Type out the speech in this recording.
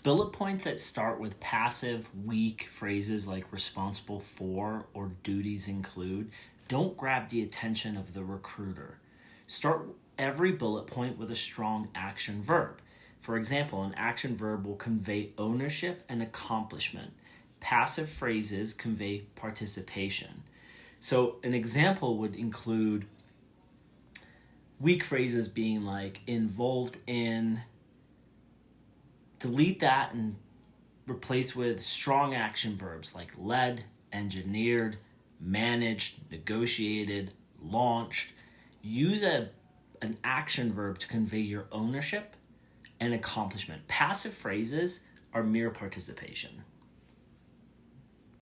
Bullet points that start with passive, weak phrases like responsible for or duties include don't grab the attention of the recruiter. Start every bullet point with a strong action verb. For example, an action verb will convey ownership and accomplishment. Passive phrases convey participation. So an example would include weak phrases being like involved in. Delete that and replace with strong action verbs like led, engineered, managed, negotiated, launched. Use an action verb to convey your ownership and accomplishment. Passive phrases are mere participation.